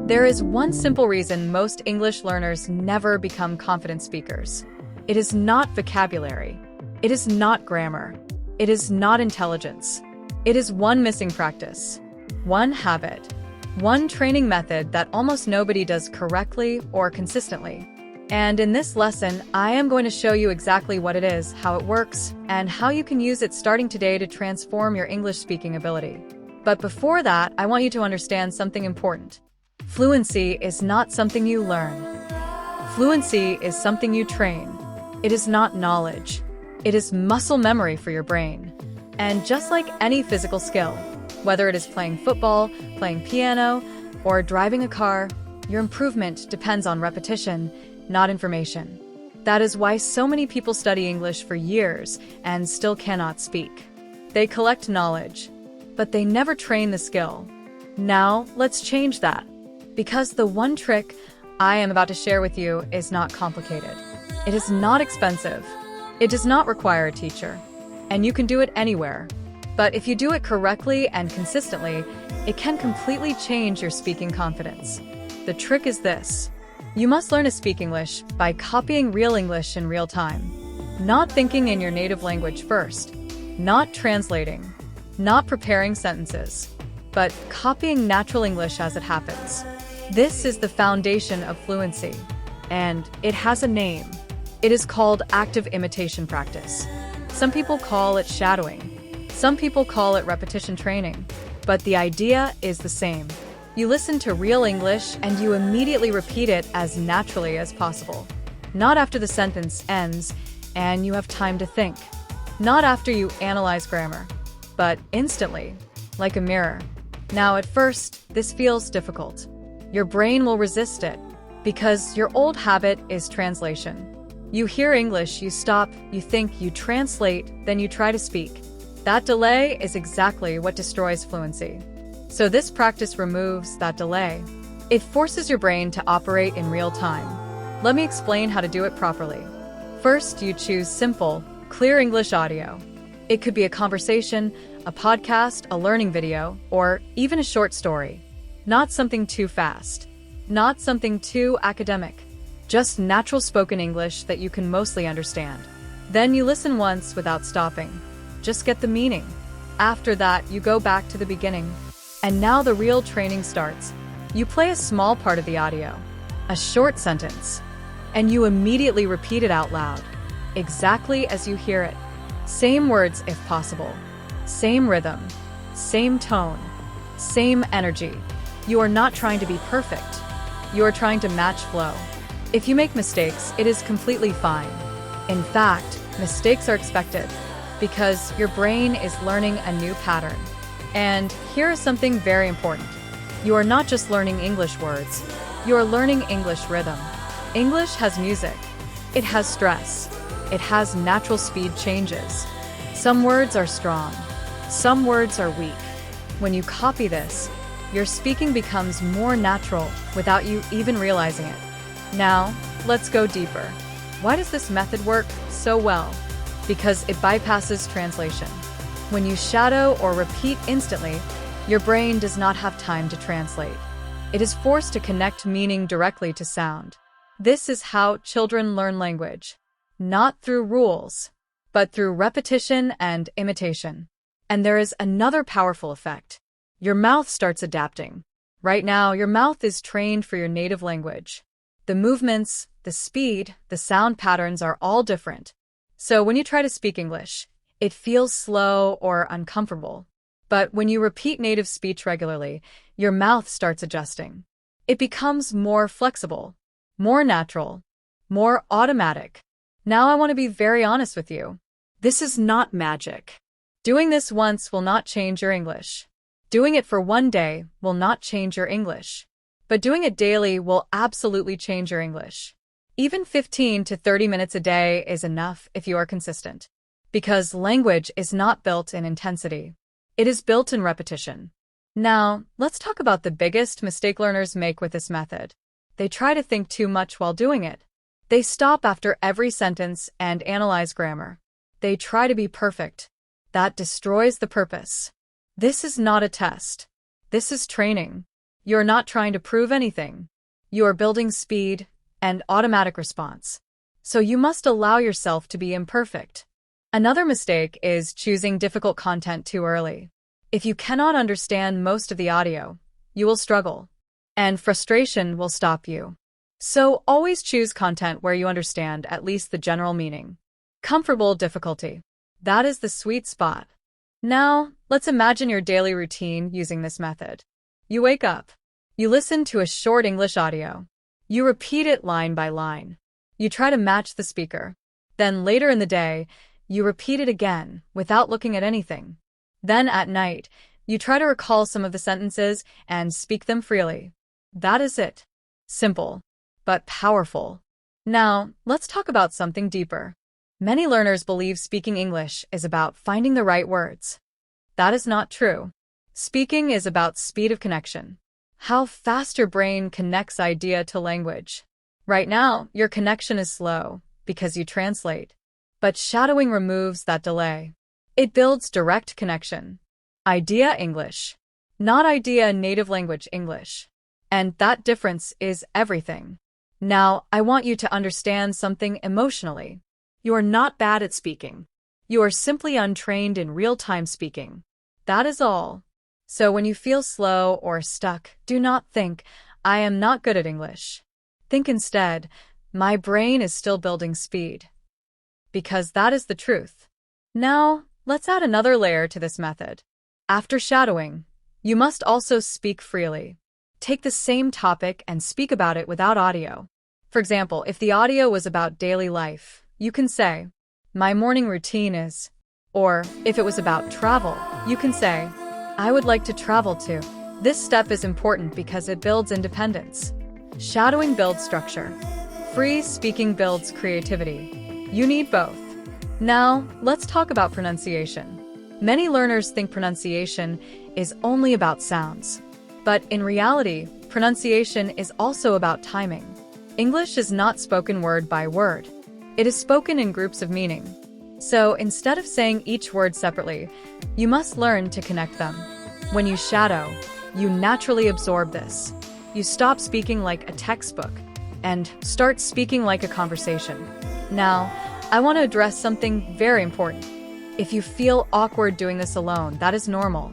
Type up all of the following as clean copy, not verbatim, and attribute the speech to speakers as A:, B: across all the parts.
A: There is one simple reason most English learners never become confident speakers. It is not vocabulary. It is not grammar. It is not intelligence. It is one missing practice, one habit, one training method that almost nobody does correctly or consistently. And in this lesson, I am going to show you exactly what it is, how it works, and how you can use it starting today to transform your English speaking ability. But before that, I want you to understand something important. Fluency is not something you learn. Fluency is something you train. It is not knowledge. It is muscle memory for your brain. And just like any physical skill, whether it is playing football, playing piano, or driving a car, your improvement depends on repetition, not information. That is why so many people study English for years and still cannot speak. They collect knowledge, but they never train the skill. Now, let's change that. Because the one trick I am about to share with you is not complicated. It is not expensive. It does not require a teacher. And you can do it anywhere. But if you do it correctly and consistently, it can completely change your speaking confidence. The trick is this. You must learn to speak English by copying real English in real time. Not thinking in your native language first. Not translating. Not preparing sentences. But copying natural English as it happens. This is the foundation of fluency, and it has a name. It is called active imitation practice. Some people call it shadowing. Some people call it repetition training. But the idea is the same. You listen to real English and you immediately repeat it as naturally as possible. Not after the sentence ends and you have time to think. Not after you analyze grammar, but instantly, like a mirror. Now, at first, this feels difficult. Your brain will resist it because your old habit is translation. You hear English, you stop, you think, you translate, then you try to speak. That delay is exactly what destroys fluency. So this practice removes that delay. It forces your brain to operate in real time. Let me explain how to do it properly. First, you choose simple, clear English audio. It could be a conversation, a podcast, a learning video, or even a short story. Not something too fast. Not something too academic. Just natural spoken English that you can mostly understand. Then you listen once without stopping. Just get the meaning. After that, you go back to the beginning. And now the real training starts. You play a small part of the audio, a short sentence, and you immediately repeat it out loud, exactly as you hear it. Same words if possible. Same rhythm. Same tone. Same energy. You are not trying to be perfect. You are trying to match flow. If you make mistakes, it is completely fine. In fact, mistakes are expected because your brain is learning a new pattern. And here is something very important. You are not just learning English words. You are learning English rhythm. English has music. It has stress. It has natural speed changes. Some words are strong. Some words are weak. When you copy this, your speaking becomes more natural without you even realizing it. Now, let's go deeper. Why does this method work so well? Because it bypasses translation. When you shadow or repeat instantly, your brain does not have time to translate. It is forced to connect meaning directly to sound. This is how children learn language. Not through rules, but through repetition and imitation. And there is another powerful effect. Your mouth starts adapting. Right now, your mouth is trained for your native language. The movements, the speed, the sound patterns are all different. So when you try to speak English, it feels slow or uncomfortable. But when you repeat native speech regularly, your mouth starts adjusting. It becomes more flexible, more natural, more automatic. Now I want to be very honest with you. This is not magic. Doing this once will not change your English. Doing it for one day will not change your English. But doing it daily will absolutely change your English. Even 15 to 30 minutes a day is enough if you are consistent. Because language is not built in intensity. It is built in repetition. Now, let's talk about the biggest mistake learners make with this method. They try to think too much while doing it. They stop after every sentence and analyze grammar. They try to be perfect. That destroys the purpose. This is not a test. This is training. You are not trying to prove anything. You are building speed and automatic response. So you must allow yourself to be imperfect. Another mistake is choosing difficult content too early. If you cannot understand most of the audio, you will struggle, and frustration will stop you. So always choose content where you understand at least the general meaning. Comfortable difficulty. That is the sweet spot. Now, let's imagine your daily routine using this method. You wake up. You listen to a short English audio. You repeat it line by line. You try to match the speaker. Then later in the day, you repeat it again without looking at anything. Then at night, you try to recall some of the sentences and speak them freely. That is it. Simple, but powerful. Now, let's talk about something deeper. Many learners believe speaking English is about finding the right words. That is not true. Speaking is about speed of connection. How fast your brain connects idea to language. Right now, your connection is slow because you translate. But shadowing removes that delay. It builds direct connection. Idea English, not idea native language English. And that difference is everything. Now, I want you to understand something emotionally. You are not bad at speaking. You are simply untrained in real-time speaking. That is all. So when you feel slow or stuck, do not think, I am not good at English. Think instead, my brain is still building speed. Because that is the truth. Now, let's add another layer to this method. After shadowing, you must also speak freely. Take the same topic and speak about it without audio. For example, if the audio was about daily life, you can say, my morning routine is, or if it was about travel, you can say, I would like to travel to. This step is important because it builds independence. Shadowing builds structure. Free speaking builds creativity. You need both. Now, let's talk about pronunciation. Many learners think pronunciation is only about sounds. But in reality, pronunciation is also about timing. English is not spoken word by word. It is spoken in groups of meaning. So instead of saying each word separately, you must learn to connect them. When you shadow, you naturally absorb this. You stop speaking like a textbook and start speaking like a conversation. Now, I want to address something very important. If you feel awkward doing this alone, that is normal.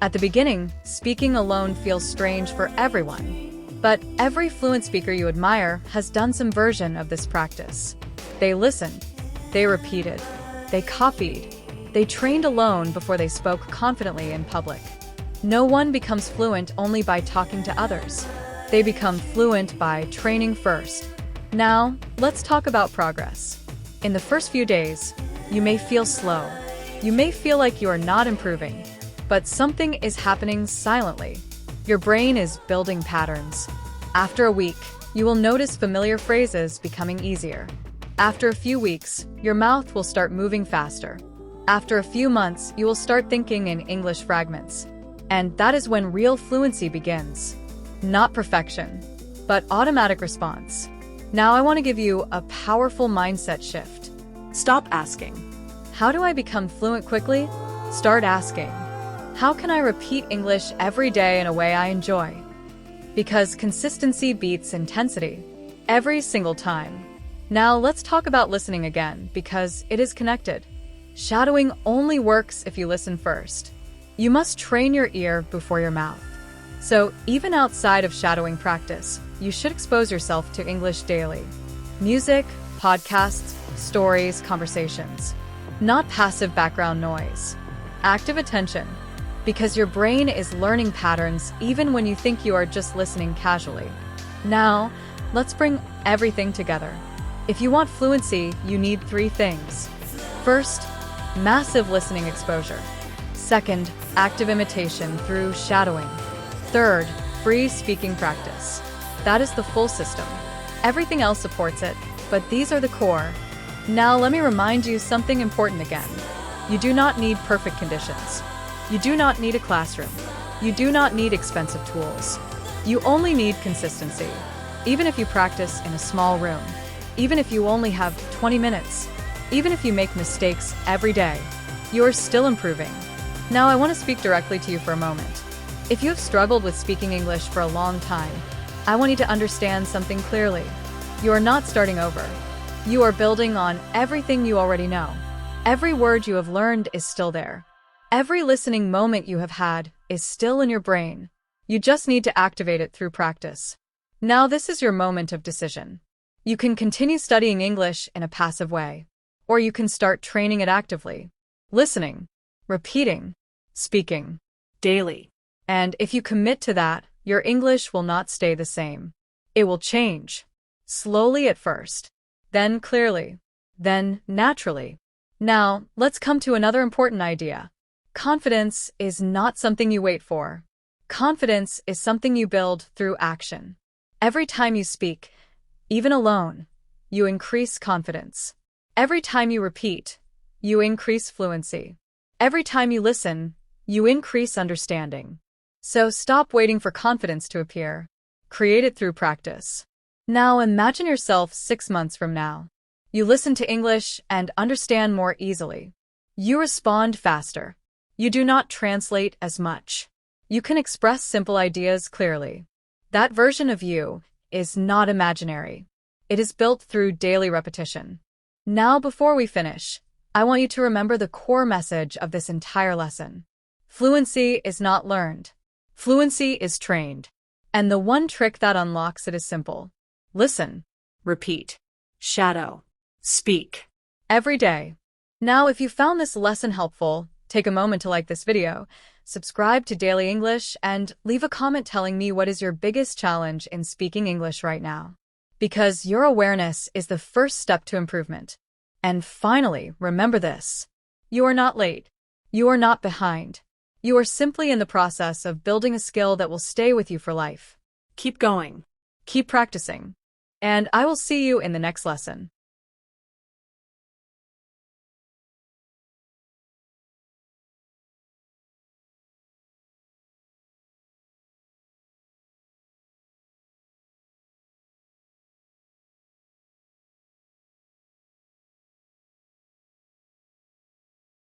A: At the beginning, speaking alone feels strange for everyone. But every fluent speaker you admire has done some version of this practice. They listened, they repeated, they copied, they trained alone before they spoke confidently in public. No one becomes fluent only by talking to others. They become fluent by training first. Now, let's talk about progress. In the first few days, you may feel slow. You may feel like you are not improving, but something is happening silently. Your brain is building patterns. After a week, you will notice familiar phrases becoming easier. After a few weeks, your mouth will start moving faster. After a few months, you will start thinking in English fragments. And that is when real fluency begins. Not perfection, but automatic response. Now I want to give you a powerful mindset shift. Stop asking, how do I become fluent quickly? Start asking, how can I repeat English every day in a way I enjoy? Because consistency beats intensity every single time. Now let's talk about listening again because it is connected. Shadowing only works if you listen first. You must train your ear before your mouth. So even outside of shadowing practice, you should expose yourself to English daily. Music, podcasts, stories, conversations. Not passive background noise. Active attention. Because your brain is learning patterns even when you think you are just listening casually. Now, let's bring everything together. If you want fluency, you need 3 things. First, massive listening exposure. Second, active imitation through shadowing. Third, free speaking practice. That is the full system. Everything else supports it, but these are the core. Now let me remind you something important again. You do not need perfect conditions. You do not need a classroom. You do not need expensive tools. You only need consistency. Even if you practice in a small room, even if you only have 20 minutes, even if you make mistakes every day, you are still improving. Now I want to speak directly to you for a moment. If you have struggled with speaking English for a long time, I want you to understand something clearly. You are not starting over. You are building on everything you already know. Every word you have learned is still there. Every listening moment you have had is still in your brain. You just need to activate it through practice. Now this is your moment of decision. You can continue studying English in a passive way, or you can start training it actively. Listening, repeating, speaking, daily. And if you commit to that, your English will not stay the same. It will change. Slowly at first, then clearly, then naturally. Now, let's come to another important idea. Confidence is not something you wait for. Confidence is something you build through action. Every time you speak, even alone, you increase confidence. Every time you repeat, you increase fluency. Every time you listen, you increase understanding. So stop waiting for confidence to appear. Create it through practice. Now imagine yourself 6 months from now. You listen to English and understand more easily. You respond faster. You do not translate as much. You can express simple ideas clearly. That version of you is not imaginary. It is built through daily repetition. Now, before we finish, I want you to remember the core message of this entire lesson. Fluency is not learned. Fluency is trained. And the one trick that unlocks it is simple. Listen, repeat, shadow, speak. Every day. Now, if you found this lesson helpful, take a moment to like this video, subscribe to Daily English, and leave a comment telling me what is your biggest challenge in speaking English right now. Because your awareness is the first step to improvement. And finally, remember this. You are not late. You are not behind. You are simply in the process of building a skill that will stay with you for life. Keep going. Keep practicing. And I will see you in the next lesson.